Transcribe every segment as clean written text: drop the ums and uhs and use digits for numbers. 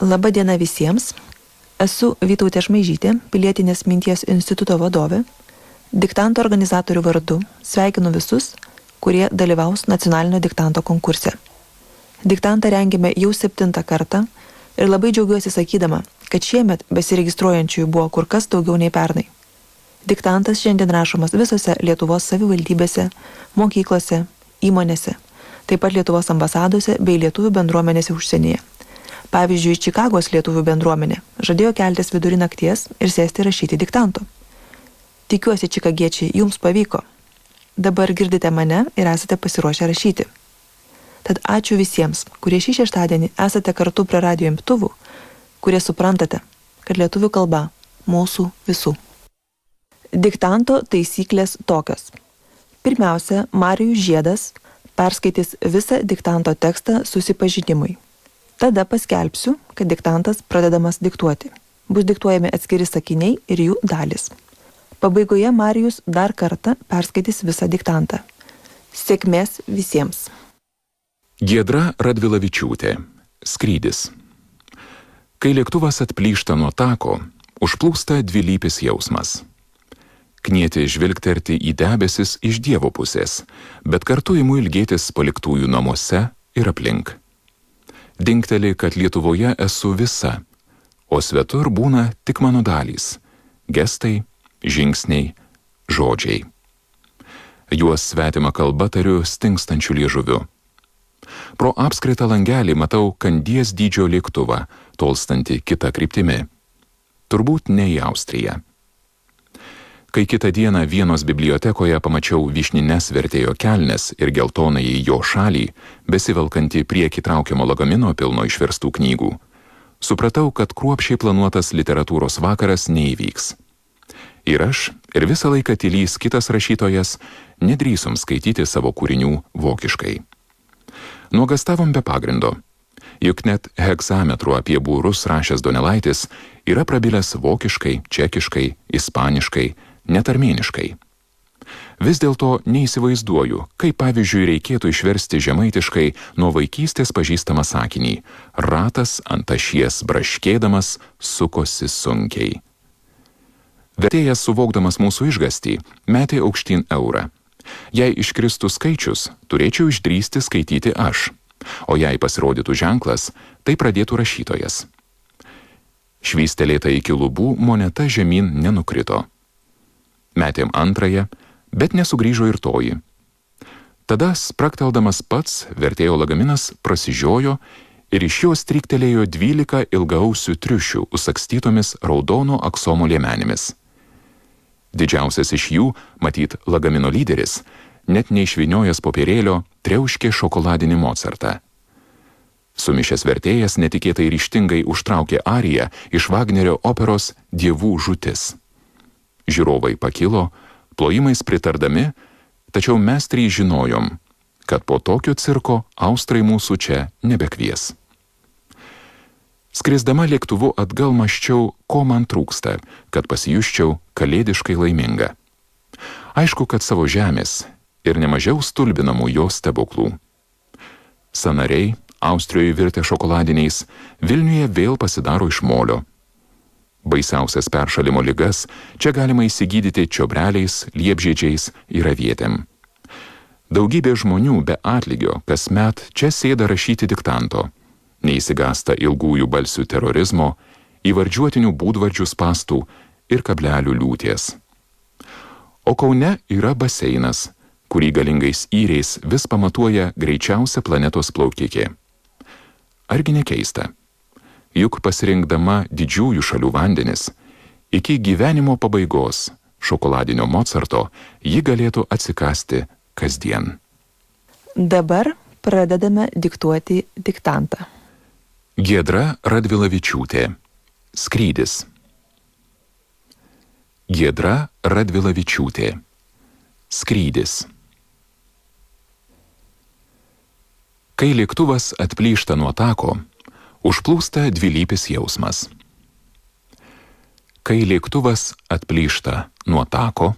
Labą dieną visiems. Esu Vytautė Šmaižytė, Pilietinės minties instituto vadovė. Diktanto organizatorių vardu sveikinu visus, kurie dalyvaus nacionalinio diktanto konkurse. Diktantą rengėme jau 7 kartą ir labai džiaugiuosi sakydama, kad šiemet besiregistruojančiųjų buvo kur kas daugiau nei pernai. Diktantas šiandien rašomas visose Lietuvos savivaldybėse, mokyklose, įmonėse, taip pat Lietuvos ambasadose bei lietuvių bendruomenėse užsienyje. Pavyzdžiui, Čikagos lietuvių bendruomenė žadėjo keltis vidury nakties ir sėsti rašyti diktanto. Tikiuosi, čikagiečiai, jums pavyko. Dabar girdite mane ir esate pasiruošę rašyti. Tad ačiū visiems, kurie šį šeštadienį esate kartu prie radijo imtuvų, kurie suprantate, kad lietuvių kalba mūsų visų. Diktanto taisyklės tokios. Pirmiausia, Marijus Žiedas perskaitys visą diktanto tekstą susipažinimui. Tada paskelbsiu, kad diktantas pradedamas diktuoti. Bus diktuojami atskiri sakiniai ir jų dalys. Pabaigoje Marijus dar kartą perskaitys visą diktantą. Sėkmės visiems. Giedra Radvilavičiūtė. Skrydis. Kai lėktuvas atplyšta nuo tako, užplūsta dvilypis jausmas. Knieti žvilgterti į debesis iš Dievo pusės, bet kartu imu ilgėtis paliktųjų namuose ir aplink. Dingteli, kad Lietuvoje esu visa, o svetur būna tik mano dalys – gestai, žingsniai, žodžiai. Juos svetima kalba tariu stingstančiu liežuviu. Pro apskritą langelį matau Kandies dydžio lėktuvą, tolstantį kitą kryptimi. Turbūt ne į Austriją. Kai kitą dieną Vienos bibliotekoje pamačiau vyšnines vertėjo kelnes ir geltonai į jo šalį, besivelkantį prieki traukiamo lagamino pilno išverstų knygų, supratau, kad kruopščiai planuotas literatūros vakaras neįvyks. Ir aš, ir visą laiką tylys kitas rašytojas, nedrįsom skaityti savo kūrinių vokiškai. Nuogastavom be pagrindo. Juk net hegzametru apie būrus rašęs Donelaitis yra prabilęs vokiškai, čekiškai, ispaniškai, net armėniškai. Vis dėlto neįsivaizduoju, kaip pavyzdžiui reikėtų išversti žemaitiškai nuo vaikystės pažįstamą sakinį ratas ant ašies braškėdamas sukosi sunkiai. Vertėjas, suvokdamas mūsų išgąstį, metė aukštyn eurą. Jei iškristų skaičius, turėčiau išdrįsti skaityti aš, o jei pasirodytų ženklas, tai pradėtų rašytojas. Švystelėta iki lubų moneta žemyn nenukrito. Metėm antrąją, bet nesugrįžo ir toji. Tada, sprakteldamas pats, vertėjo lagaminas prasižiojo ir iš jo stryktelėjo 12 ilgaausių triušių užsakstytomis raudono aksomo liemenėmis. Didžiausias iš jų, matyt, lagamino lyderis, net neišvyniojęs popierėlio, triauškė šokoladinį Mocartą. Sumišęs vertėjas netikėtai ryžtingai užtraukė ariją iš Vagnerio operos Dievų žūtis. Žiūrovai pakilo, plojimais pritardami, tačiau mes trys žinojom, kad po tokio cirko austrai mūsų čia nebekvies. Skrisdama lėktuvu atgal mąsčiau, ko man trūksta, kad pasijusčiau kalėdiškai laiminga. Aišku, kad savo žemės ir nemažiau stulbinamų jos stebuklų. Sąnariai, Austrijoje virtę šokoladiniais, Vilniuje vėl pasidaro iš molio. Baisiausias peršalimo ligas čia galima įsigydyti čiobreliais, liepžiedžiais ir avietėm. Daugybė žmonių be atlygio kasmet čia sėda rašyti diktanto, neįsigąsta ilgųjų balsių terorizmo, įvardžiuotinių būdvardžių spastų ir kablelių liūties. O Kaune yra baseinas, kurį galingais yriais vis pamatuoja greičiausia planetos plaukikė. Argi nekeista? Juk pasirinkdama didžiųjų šalių vandenis, iki gyvenimo pabaigos šokoladinio Mocarto ji galėtų atsikasti kasdien. Dabar pradedame diktuoti diktantą. Giedra Radvilavičiūtė. Skrydis. Giedra Radvilavičiūtė. Skrydis. Kai lėktuvas atplyšta nuo tako, užplūsta dvilypis jausmas. Kai lėktuvas atplyšta nuo tako,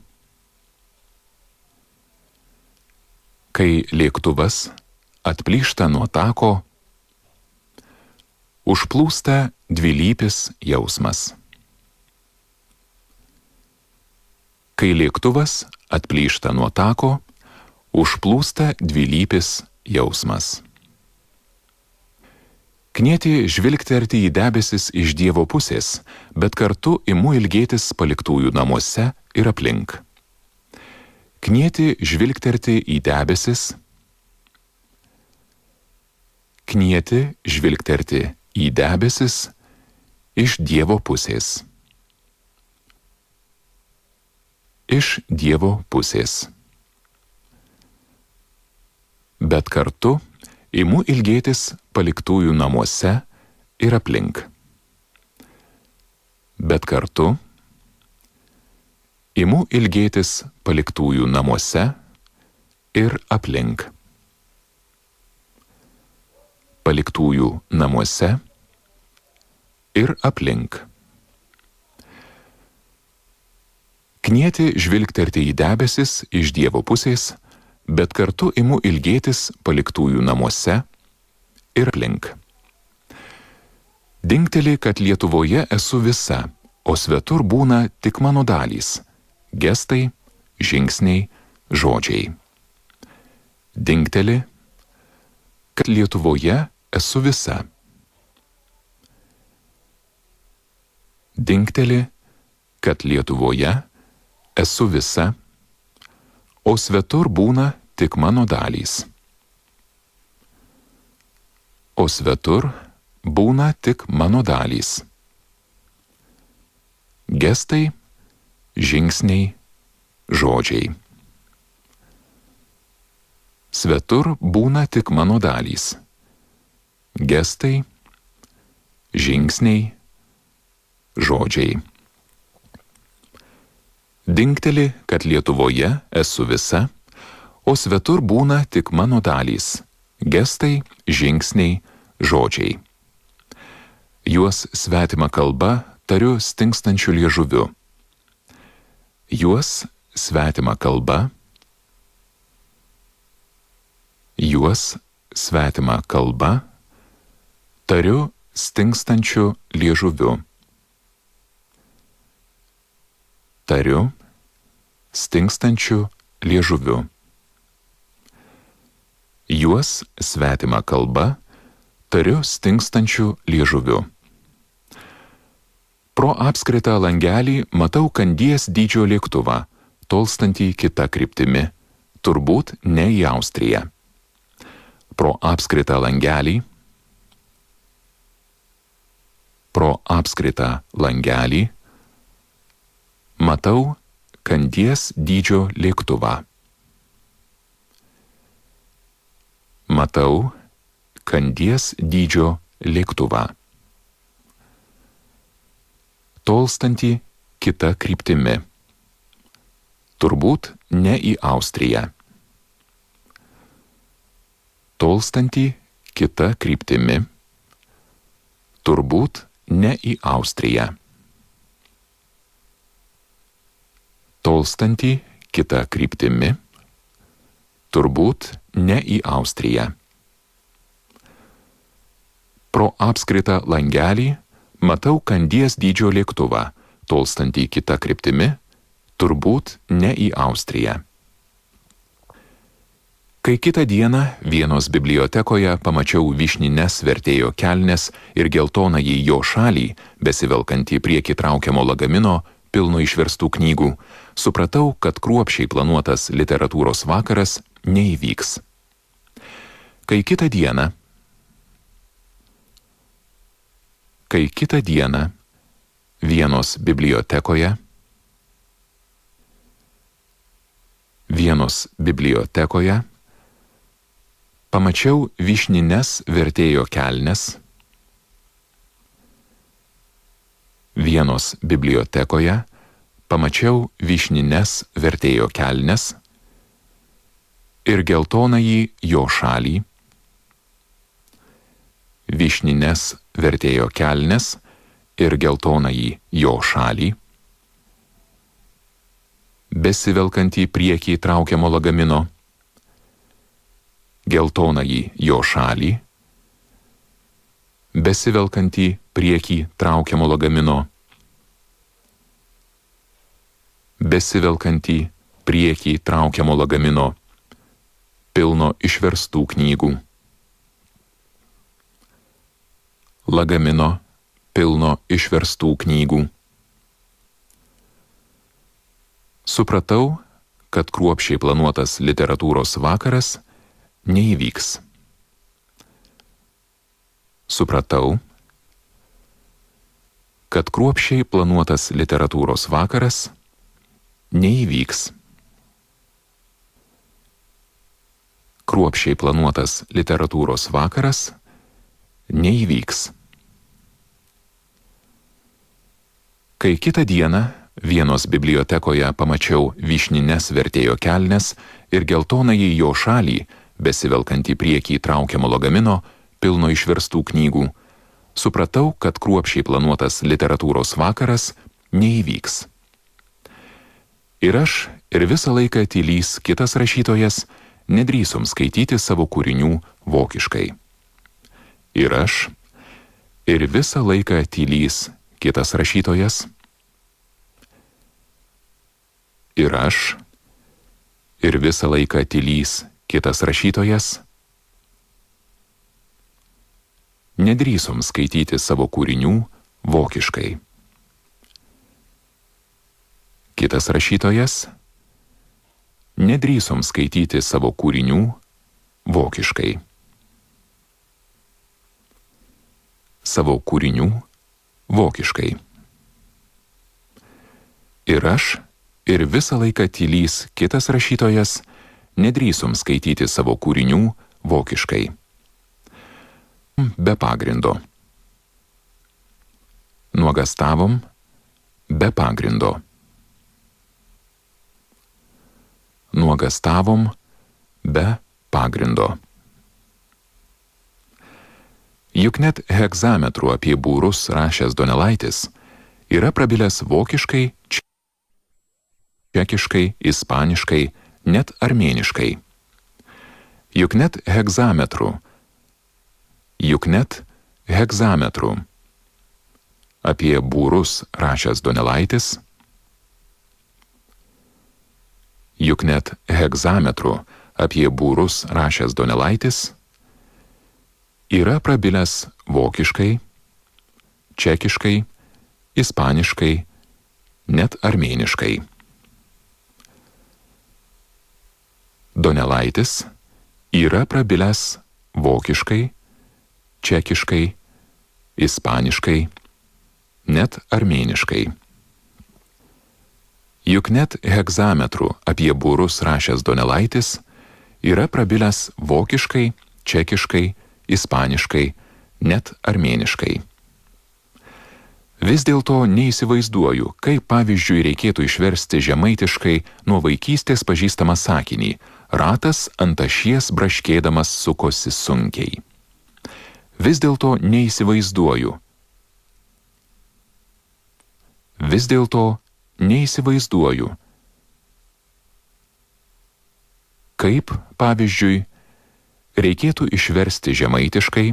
kai lėktuvas atplyšta nuo tako, užplūsta dvilypis jausmas. Kai lėktuvas atplyšta nuo tako, užplūsta dvilypis jausmas. Knieti žvilgterti į debesis iš Dievo pusės, bet kartu imu ilgėtis paliktųjų namuose ir aplink. Knieti žvilgterti į debesis. Knieti žvilgterti į debesis iš Dievo pusės. Iš Dievo pusės. Bet kartu imu ilgėtis paliktųjų namuose ir aplink. Bet kartu imu ilgėtis paliktųjų namuose ir aplink. Paliktųjų namuose ir aplink. Knieti žvilgterti į debesis iš Dievo pusės, bet kartu imu ilgėtis paliktųjų namuose ir aplink. Dingteli, kad Lietuvoje esu visa, o svetur būna tik mano dalys – gestai, žingsniai, žodžiai. Dingteli, kad Lietuvoje esu visa. Dingteli, kad Lietuvoje esu visa, o svetur būna tik mano dalys. O svetur būna tik mano dalys. Gestai, žingsniai, žodžiai. Svetur būna tik mano dalys. Gestai, žingsniai, žodžiai. Dingteli, kad Lietuvoje esu visa, o svetur būna tik mano dalys – gestai, žingsniai, žodžiai. Juos svetima kalba tariu stingstančiu liežuviu. Juos svetima kalba. Juos svetima kalba tariu stingstančiu liežuviu. Tariu stingstančiu liežuviu. Juos svetima kalba tariu stingstančiu liežuviu. Pro apskritą langelį matau Kandies dydžio lėktuvą, tolstantį kita kryptimi, turbūt ne į Austriją. Pro apskritą langelį. Pro apskritą langelį matau Kandies dydžio lėktuvą. Matau Kandies dydžio lėktuvą. Tolstantį kita kryptimi. Turbūt ne į Austriją. Tolstantį kita kryptimi. Turbūt ne į Austriją. Tolstantį kita kryptimi. Turbūt ne į Austriją. Pro apskritą langelį matau Kandies dydžio lėktuvą, tolstantį kita kryptimi, turbūt ne į Austriją. Kai kitą dieną Vienos bibliotekoje pamačiau vyšnines vertėjo kelnes ir geltonąjį jo šalį, besivelkantį priekį traukiamo lagamino, pilno išverstų knygų, supratau, kad kruopščiai planuotas literatūros vakaras neįvyks. Kai kitą dieną Vienos bibliotekoje pamačiau vyšnines vertėjo kelnes. Vienos bibliotekoje pamačiau vyšnines vertėjo kelnes ir geltonąjį jo šalį. Vyšnines vertėjo kelnes ir geltonąjį jo šalį. Besivelkantį priekį traukiamo lagamino. Geltonąjį jo šalį. Besivelkantį priekį traukiamo lagamino, besivelkantį priekį traukiamo lagamino, pilno išverstų knygų, lagamino pilno išverstų knygų. Supratau, kad kruopščiai planuotas literatūros vakaras neįvyks. Supratau, kad kruopščiai planuotas literatūros vakaras neįvyks. Kruopščiai planuotas literatūros vakaras neįvyks. Kai kitą dieną Vienos bibliotekoje pamačiau vyšnines vertėjo kelnes ir geltonąjį jo šalį, besivelkantį priekį traukiamo lagamino, pilno išverstų knygų, supratau, kad kruopščiai planuotas literatūros vakaras neįvyks. Ir aš, ir visą laiką tylys kitas rašytojas, nedrįsom skaityti savo kūrinių vokiškai. Ir aš, ir visą laiką tylys kitas rašytojas, ir aš, ir visą laiką tylys kitas rašytojas, nedrįsom skaityti savo kūrinių vokiškai. Kitas rašytojas, nedrįsom skaityti savo kūrinių vokiškai. Savo kūrinių vokiškai. Ir aš, ir visą laiką tylys kitas rašytojas, nedrįsom skaityti savo kūrinių vokiškai. Be pagrindo. Nuogastavom be pagrindo. Nuogastavom be pagrindo. Juk net hegzametru apie būrus rašęs Donelaitis yra prabilęs vokiškai, čekiškai, ispaniškai, net armėniškai. Juk net hegzametru apie būrus rašęs Donelaitis, juk net hegzametru apie būrus rašęs Donelaitis yra prabilęs vokiškai, čekiškai, ispaniškai, net armėniškai. Donelaitis yra prabilęs vokiškai, čekiškai, ispaniškai, net armėniškai. Juk net hegzametru apie būrus rašęs Donelaitis yra prabilęs vokiškai, čekiškai, ispaniškai, net armėniškai. Vis dėlto neįsivaizduoju, kaip pavyzdžiui reikėtų išversti žemaitiškai nuo vaikystės pažįstamą sakinį: ratas ant ašies braškėdamas sukosi sunkiai. Vis dėlto neįsivaizduoju. Vis dėlto neįsivaizduoju, kaip, pavyzdžiui, reikėtų išversti žemaitiškai.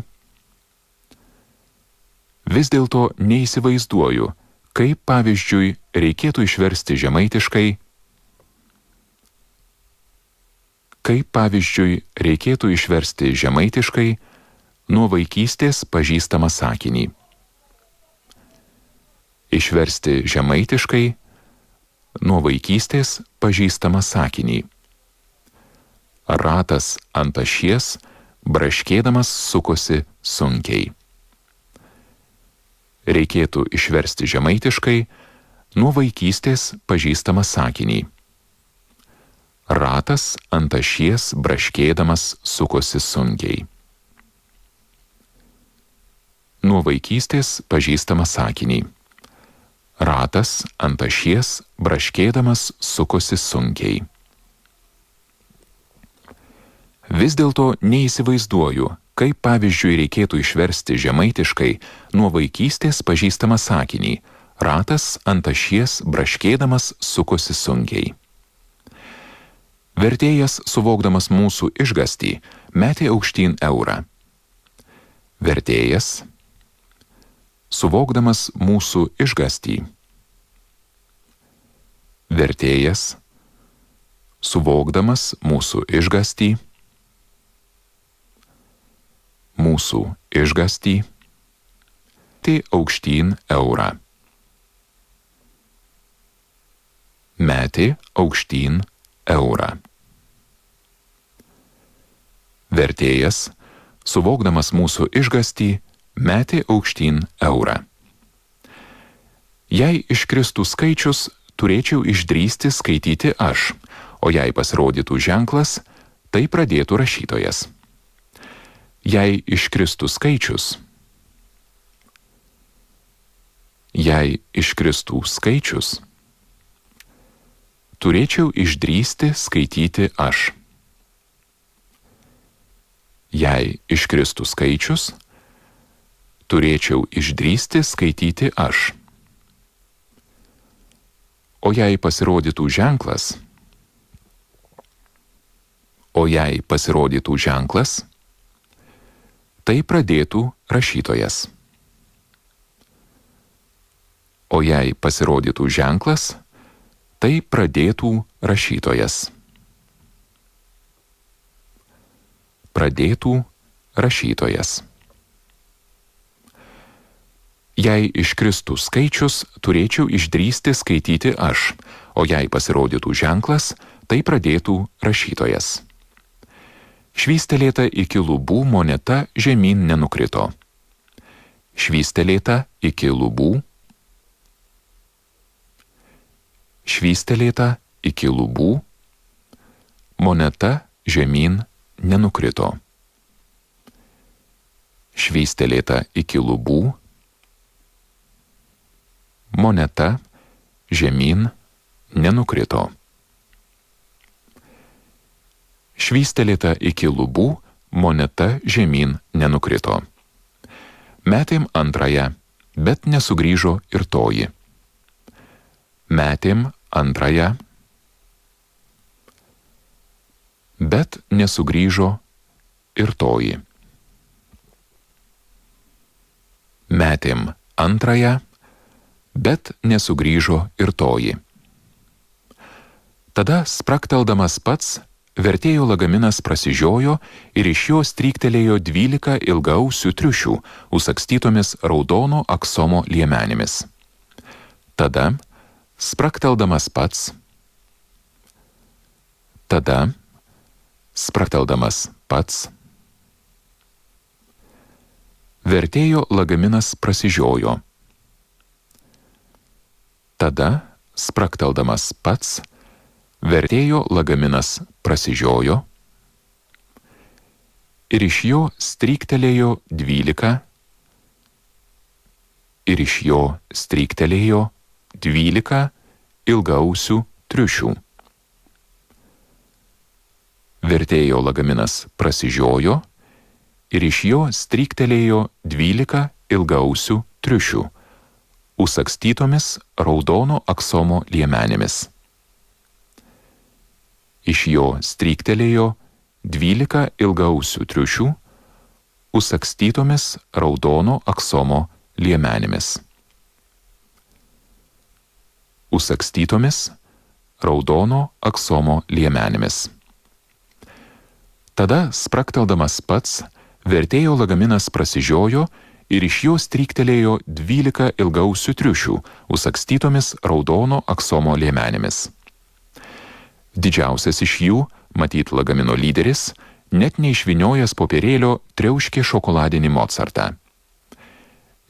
Vis dėlto neįsivaizduoju, kaip, pavyzdžiui, reikėtų išversti žemaitiškai. Kaip, pavyzdžiui, reikėtų išversti žemaitiškai nuo vaikystės pažįstamą sakinį. Išversti žemaitiškai nuo vaikystės pažįstamą sakinį. Ratas ant ašies braškėdamas sukosi sunkiai. Reikėtų išversti žemaitiškai nuo vaikystės pažįstamą sakinį. Ratas ant ašies braškėdamas sukosi sunkiai. Nuo vaikystės pažįstamą sakinį. Ratas ant ašies braškėdamas sukosi sunkiai. Vis dėlto neįsivaizduoju, kaip pavyzdžiui reikėtų išversti žemaitiškai nuo vaikystės pažįstamą sakinį. Ratas ant ašies braškėdamas sukosi sunkiai. Vertėjas, suvokdamas mūsų išgąstį, metė aukštyn eurą. Vertėjas, suvokdamas mūsų išgąstį. Vertėjas, suvokdamas mūsų išgąstį. Mūsų išgąstį. Metė aukštyn eurą. Metė aukštyn eurą. Vertėjas, suvokdamas mūsų išgąstį, metė aukštyn eurą. Jei iškristų skaičius, turėčiau išdrįsti skaityti aš, o jei pasirodytų ženklas, tai pradėtų rašytojas. Jei iškristų skaičius. Jei iškristų skaičius, turėčiau išdrįsti skaityti aš. Jei iškristų skaičius, turėčiau išdrįsti skaityti aš. O jei pasirodytų ženklas, tai pradėtų rašytojas. O jei pasirodytų ženklas, tai pradėtų rašytojas. Pradėtų rašytojas. Jei iškristų skaičius, turėčiau išdrįsti skaityti aš, o jei pasirodytų ženklas, tai pradėtų rašytojas. Švystelėta iki lubų moneta žemyn nenukrito. Švystelėta iki lubų. Švystelėta iki lubų. Moneta žemyn nenukrito. Švystelėta iki lubų. Moneta žemyn nenukrito. Švystelėta iki lubų, moneta žemyn nenukrito. Metėm antrąją, bet nesugrįžo ir toji. Metėm antrąją, bet nesugrįžo ir toji. Metėm antrąją, bet nesugrįžo ir toji. Tada, sprakteldamas pats, vertėjo lagaminas prasižiojo ir iš jo stryktelėjo 12 ilgaausių triušių, užsagstytomis raudono aksomo liemenėmis. Tada, sprakteldamas pats, vertėjo lagaminas prasižiojo. Tada, sprakteldamas pats, vertėjo lagaminas prasižiojo ir iš jo stryktelėjo 12 ilgaausių triušių. Vertėjo lagaminas prasižiojo ir iš jo stryktelėjo 12 ilgaausių triušių, užsagstytomis raudono aksomo liemenėmis. Iš jo stryktelėjo 12 ilgaausių triušių, užsagstytomis raudono aksomo liemenėmis. Užsagstytomis raudono aksomo liemenėmis. Tada, sprakteldamas pats, vertėjo lagaminas prasižiojo ir iš jo stryktelėjo 12 ilgaausių triušių, užsagstytomis raudono aksomo liemenėmis. Didžiausias iš jų, matyt lagamino lyderis, net neišvyniojęs popierėlio triauškė šokoladinį Mozartą.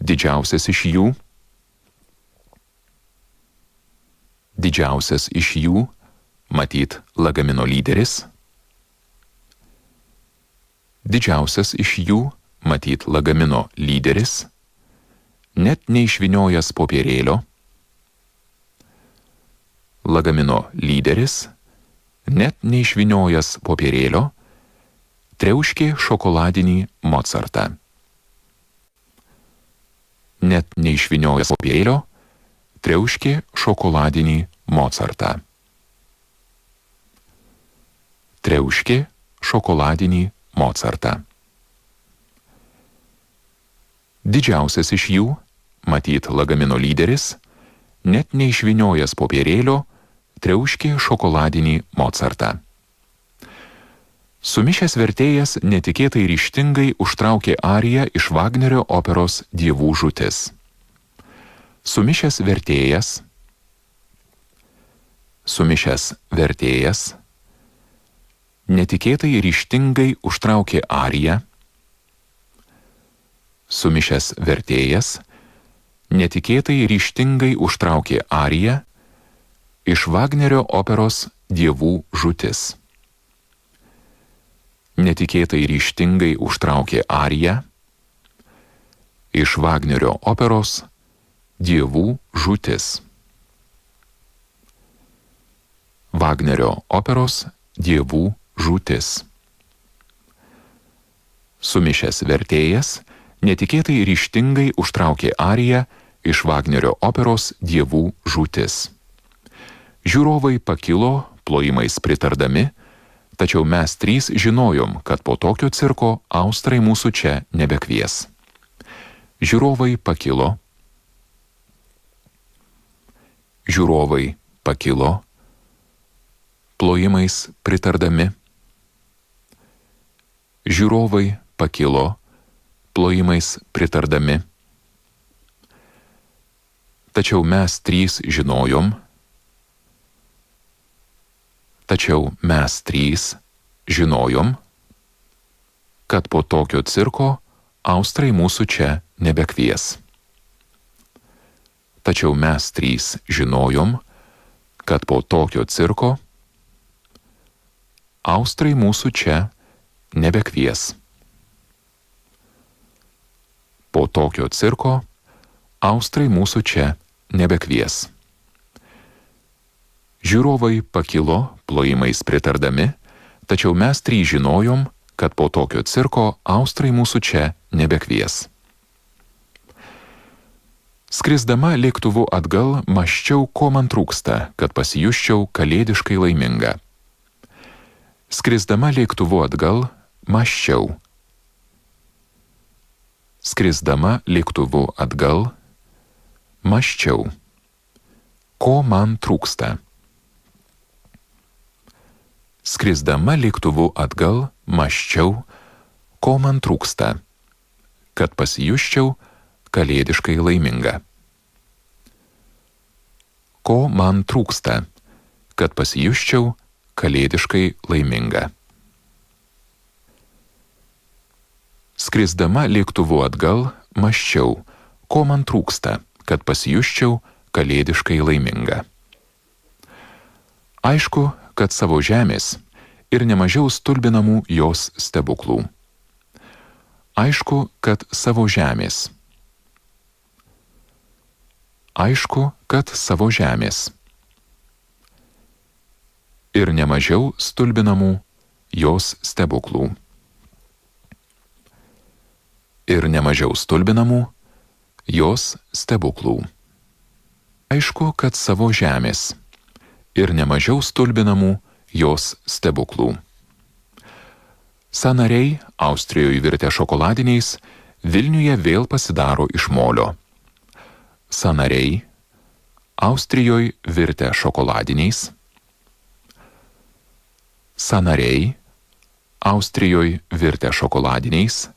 Didžiausias iš jų, matyt lagamino lyderis. Didžiausias iš jų, matyt lagamino lyderis, net neišvyniojęs popierėlio. Lagamino lyderis, net neišvyniojęs popierėlio, triauškė šokoladinį Mozartą. Net neišvyniojęs popierėlio, triauškė šokoladinį Mozartą. Triauškė šokoladinį Mozartą. Didžiausias iš jų, matyt lagamino lyderis, net neišvyniojęs popierėlio, triauškė šokoladinį Mozartą. Sumišęs vertėjas netikėtai ryžtingai užtraukė ariją iš Vagnerio operos Dievų žūtis. Sumišęs vertėjas netikėtai ryžtingai užtraukė ariją. Sumišęs vertėjas netikėtai ryžtingai užtraukė ariją iš Vagnerio operos Dievų žūtis. Netikėtai ryžtingai užtraukė ariją iš Vagnerio operos Dievų žūtis. Vagnerio operos Dievų žūtis. Sumišęs vertėjas netikėtai ryžtingai užtraukė ariją iš Vagnerio operos Dievų žūtis. Žiūrovai pakilo, plojimais pritardami, tačiau mes trys žinojom, kad po tokio cirko austrai mūsų čia nebekvies. Žiūrovai pakilo, plojimais pritardami. Žiūrovai pakilo, plojimais pritardami. Tačiau mes trys žinojom, kad po tokio cirko austrai mūsų čia nebekvies. Tačiau mes trys žinojom, kad po tokio cirko austrai mūsų čia nebekvies. Po tokio cirko austrai mūsų čia nebekvies. Žiūrovai pakilo, plojimais pritardami, tačiau mes trys žinojom, kad po tokio cirko austrai mūsų čia nebekvies. Skrisdama lėktuvu atgal, mąsčiau, ko man trūksta, kad pasijusčiau kalėdiškai laiminga. Skrisdama lėktuvu atgal, mąsčiau. Skrisdama lėktuvu atgal, mąsčiau, ko man trūksta. Skrisdama lėktuvu atgal, mąsčiau, ko man trūksta, kad pasijusčiau kalėdiškai laiminga. Ko man trūksta, kad pasijusčiau kalėdiškai laiminga. Skrisdama lėktuvu atgal, mąsčiau, ko man trūksta, kad pasijusčiau kalėdiškai laiminga. Aišku, kad savo žemės ir nemažiau stulbinamų jos stebuklų. Aišku, kad savo žemės. Aišku, kad savo žemės. Ir nemažiau stulbinamų jos stebuklų. Ir nemažiau stulbinamų jos stebuklų. Aišku, kad savo žemės. Ir nemažiau stulbinamų jos stebuklų. Sąnariai, Austrijoje virtę šokoladiniais, Vilniuje vėl pasidaro iš molio. Sąnariai, Austrijoje virtę šokoladiniais. Sąnariai, Austrijoje virtę šokoladiniais.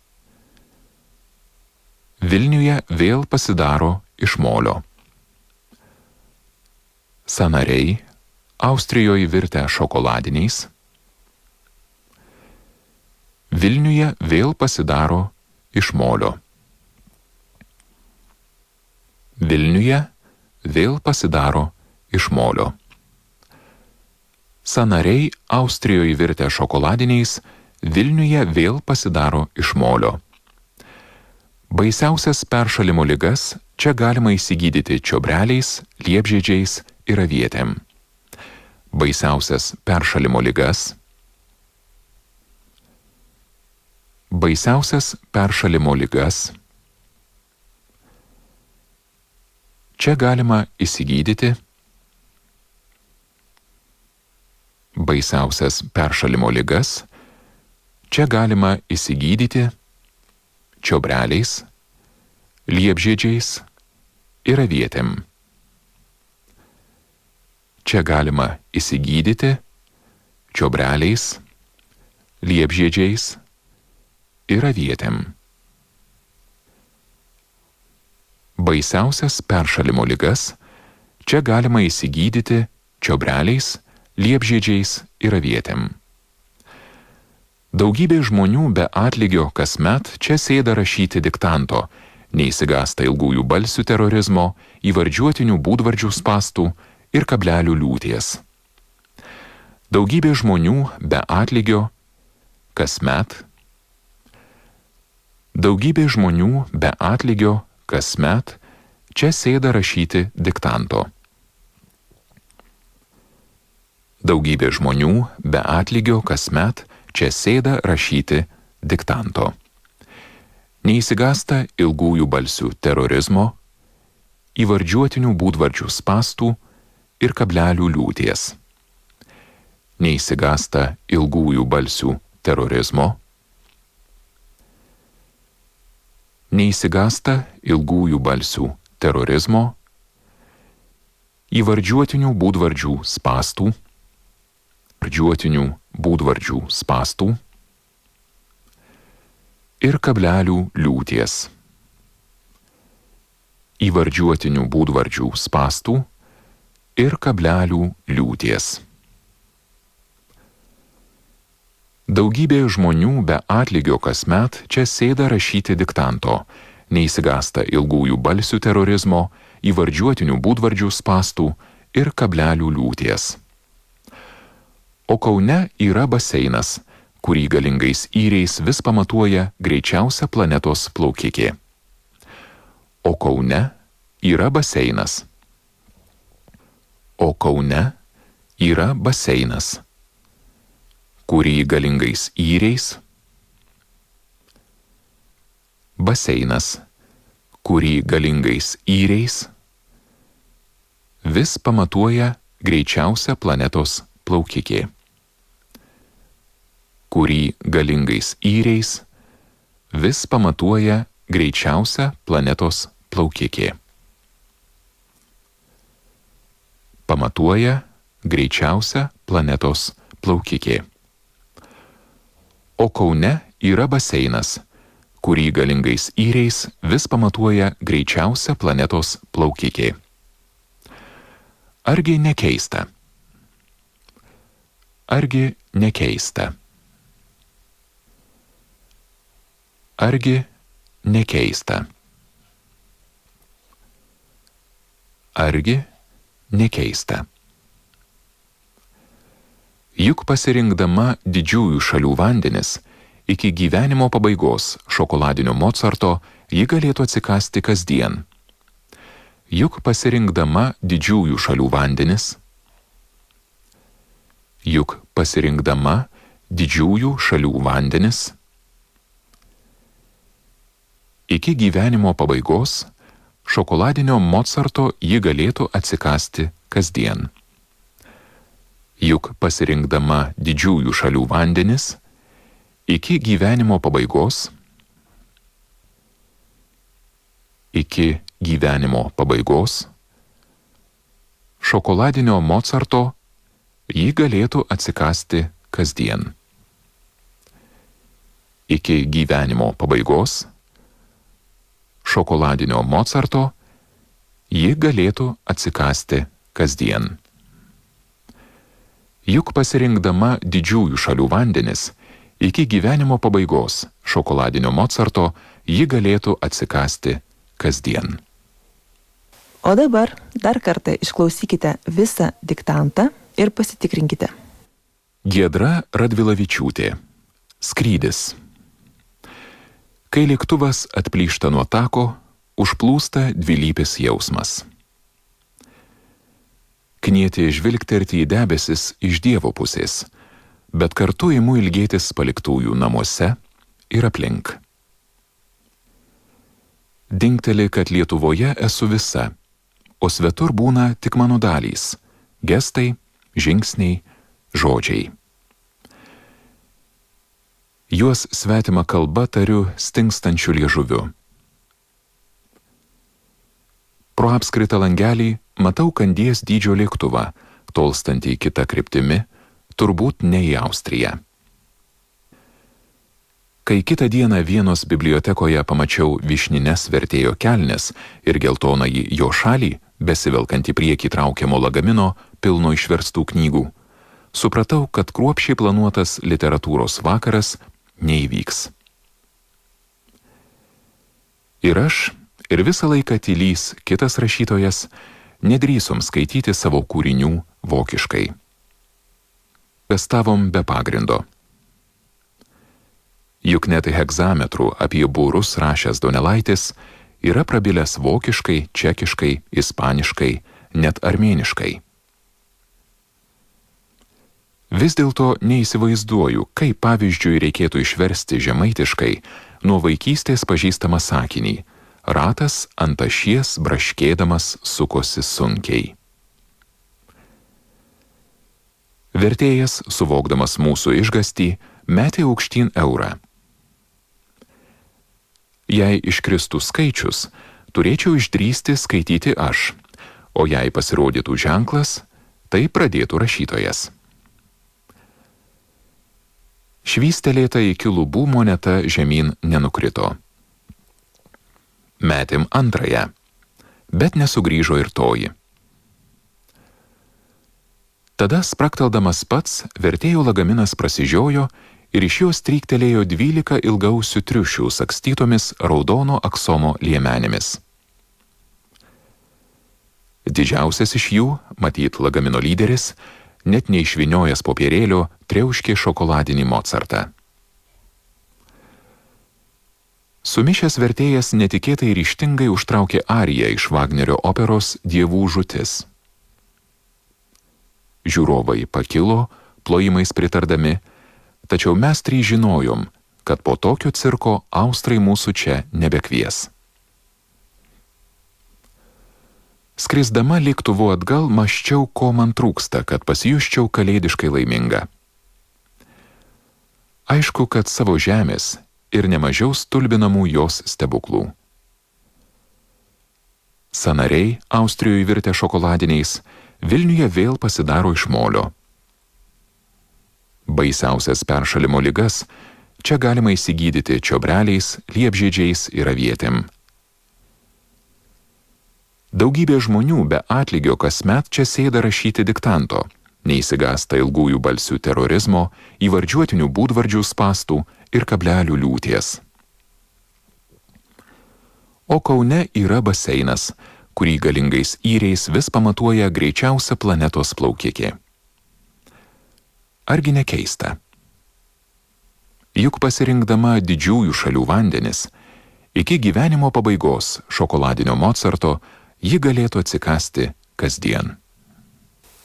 Vilniuje vėl pasidaro iš molio. Sąnariai, Austrijoje virtę šokoladiniais. Vilniuje vėl pasidaro iš molio. Vilniuje vėl pasidaro iš molio. Sąnariai, Austrijoje virtę šokoladiniais, Vilniuje vėl pasidaro iš molio. Baisiausias peršalimo ligas čia galima išsigydyti čiobreliais, liepžiedžiais ir avietėm. Baisiausias peršalimo ligas. Baisiausias peršalimo ligas. Čia galima išsigydyti. Baisiausias peršalimo ligas. Čia galima išsigydyti čiobreliais, liepžiedžiais ir avietėm. Čia galima įsigydyti čiobreliais, liepžiedžiais ir avietėm. Baisiausias peršalimo ligas čia galima įsigydyti čiobreliais, liepžiedžiais ir avietėm. Daugybė žmonių be atlygio kasmet čia sėda rašyti diktanto, neįsigąsta ilgųjų balsių terorizmo, įvardžiuotinių būdvardžių spąstų ir kablelių liūties. Daugybė žmonių be atlygio kasmet. Daugybė žmonių be atlygio kasmet čia sėda rašyti diktanto. Daugybė žmonių be atlygio kasmet čia sėda rašyti diktanto. Neįsigąsta ilgųjų balsių terorizmo, įvardžiuotinių būdvardžių spąstų ir kablelių liūties. Neįsigąsta ilgųjų balsių terorizmo, neįsigąsta ilgųjų balsių terorizmo, įvardžiuotinių būdvardžių spąstų, įvardžiuotinių būdvardžių spąstų ir kablelių liūties. Įvardžiuotinių būdvardžių spąstų ir kablelių liūties. Daugybė žmonių be atlygio kasmet čia sėda rašyti diktanto, neįsigąsta ilgųjų balsių terorizmo, įvardžiuotinių būdvardžių spąstų ir kablelių liūties. O Kaune yra baseinas, kurį galingais yriais vis pamatuoja greičiausia planetos plaukikė. O Kaune yra baseinas. O Kaune yra baseinas, kurį galingais yriais. Baseinas, kurį galingais yriais vis pamatuoja greičiausia planetos plaukikė. Kurį galingais yriais vis pamatuoja greičiausia planetos plaukikė. Pamatuoja greičiausia planetos plaukikė. O Kaune yra baseinas, kurį galingais yriais vis pamatuoja greičiausia planetos plaukikė. Argi nekeista? Argi nekeista? Argi nekeista? Argi nekeista? Juk pasirinkdama didžiųjų šalių vandenis, iki gyvenimo pabaigos šokoladinio Mocarto ji galėtų atsikąsti kasdien. Juk pasirinkdama didžiųjų šalių vandenis, juk pasirinkdama didžiųjų šalių vandenis, iki gyvenimo pabaigos šokoladinio Mocarto ji galėtų atsikąsti kasdien. Juk pasirinkdama didžiųjų šalių vandenis, iki gyvenimo pabaigos, šokoladinio Mocarto ji galėtų atsikąsti kasdien. Iki gyvenimo pabaigos šokoladinio Mocarto ji galėtų atsikąsti kasdien. Juk pasirinkdama didžiųjų šalių vandenis, iki gyvenimo pabaigos šokoladinio Mocarto ji galėtų atsikąsti kasdien. O dabar dar kartą išklausykite visą diktantą ir pasitikrinkite. Giedra Radvilavičiūtė. Skrydis. Kai lėktuvas atplyšta nuo tako, užplūsta dvilypis jausmas. Knieti žvilgterti į debesis iš Dievo pusės, bet kartu imu ilgėtis paliktųjų namuose ir aplink. Dingteli, kad Lietuvoje esu visa, o svetur būna tik mano dalys – gestai, žingsniai, žodžiai. Juos svetima kalba tariu stingstančiu liežuviu. Pro apskritą langelį matau Kandies dydžio lėktuvą, tolstantį kitą kryptimi, turbūt ne į Austriją. Kai kitą dieną Vienos bibliotekoje pamačiau vyšnines vertėjo kelnes ir geltonąjį jo šalį, besivelkantį priekį traukiamo lagamino pilno išverstų knygų, supratau, kad kruopščiai planuotas literatūros vakaras neįvyks. Ir aš, ir visą laiką tylys kitas rašytojas, nedrįsom skaityti savo kūrinių vokiškai. Gastavom be pagrindo. Juk net hegzametrų apie būrus rašęs Donelaitis yra prabilęs vokiškai, čekiškai, ispaniškai, net armėniškai. Vis dėlto neįsivaizduoju, kaip pavyzdžiui reikėtų išversti žemaitiškai nuo vaikystės pažįstamą sakinį: ratas ant ašies braškėdamas sukosi sunkiai. Vertėjas, suvokdamas mūsų išgąstį, metė aukštyn eurą. Jei iškristų skaičius, turėčiau išdrįsti skaityti aš, o jei pasirodytų ženklas, tai pradėtų rašytojas. Švystelėta iki lubų moneta žemyn nenukrito. Metėm antrąją, bet nesugrįžo ir toji. Tada sprakteldamas pats, vertėjo lagaminas prasižiojo ir iš jo stryktelėjo 12 ilgausių triušių sakstytomis raudono aksomo liemenėmis. Didžiausias iš jų, matyt lagamino lyderis, net neišvyniojęs popierėlio, triauškė šokoladinį Mozartą. Sumišęs vertėjas netikėtai ryžtingai užtraukė ariją iš Vagnerio operos Dievų žūtis. Žiūrovai pakilo, plojimais pritardami, tačiau mes trys žinojom, kad po tokio cirko austrai mūsų čia nebekvies. Skrisdama lėktuvu atgal mąsčiau, ko man trūksta, kad pasijusčiau kalėdiškai laiminga. Aišku, kad savo žemės ir nemažiau stulbinamų jos stebuklų. Sąnariai, Austrijoje virtę šokoladiniais, Vilniuje vėl pasidaro iš molio. Baisiausias peršalimo ligas čia galima įsigydyti čiobreliais, liepžiedžiais ir avietėm. Daugybė žmonių be atlygio kasmet čia sėda rašyti diktanto, neįsigąsta ilgųjų balsių terorizmo, įvardžiuotinių būdvardžių spastų ir kablelių liūties. O Kaune yra baseinas, kurį galingais įreis vis pamatuoja greičiausia planetos plaukikė. Argi nekeista? Juk pasirinkdama didžiųjų šalių vandenis, iki gyvenimo pabaigos šokoladinio Mozarto ji galėtų atsikasti kasdien.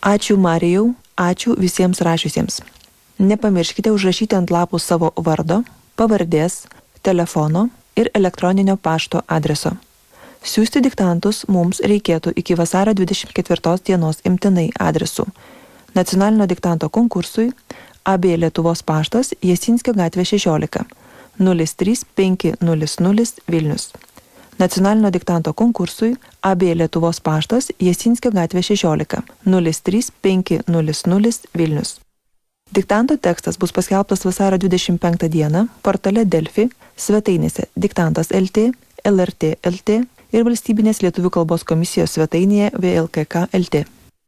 Ačiū Marijau, ačiū visiems rašiusiems. Nepamirškite užrašyti ant lapų savo vardo, pavardės, telefono ir elektroninio pašto adreso. Siųsti diktantus mums reikėtų iki vasario 24 dienos imtinai adresu: Nacionalinio diktanto konkursui, AB Lietuvos paštas, Jasinskio gatvė 16, 03500 Vilnius. Nacionalinio diktanto konkursui, AB Lietuvos paštas, Jasinskio gatvė 16, 03500 Vilnius. Diktanto tekstas bus paskelbtas vasario 25 dieną portale Delfi, svetainėse Diktantas LT, LRT LT ir Valstybinės lietuvių kalbos komisijos svetainėje VLKK LT.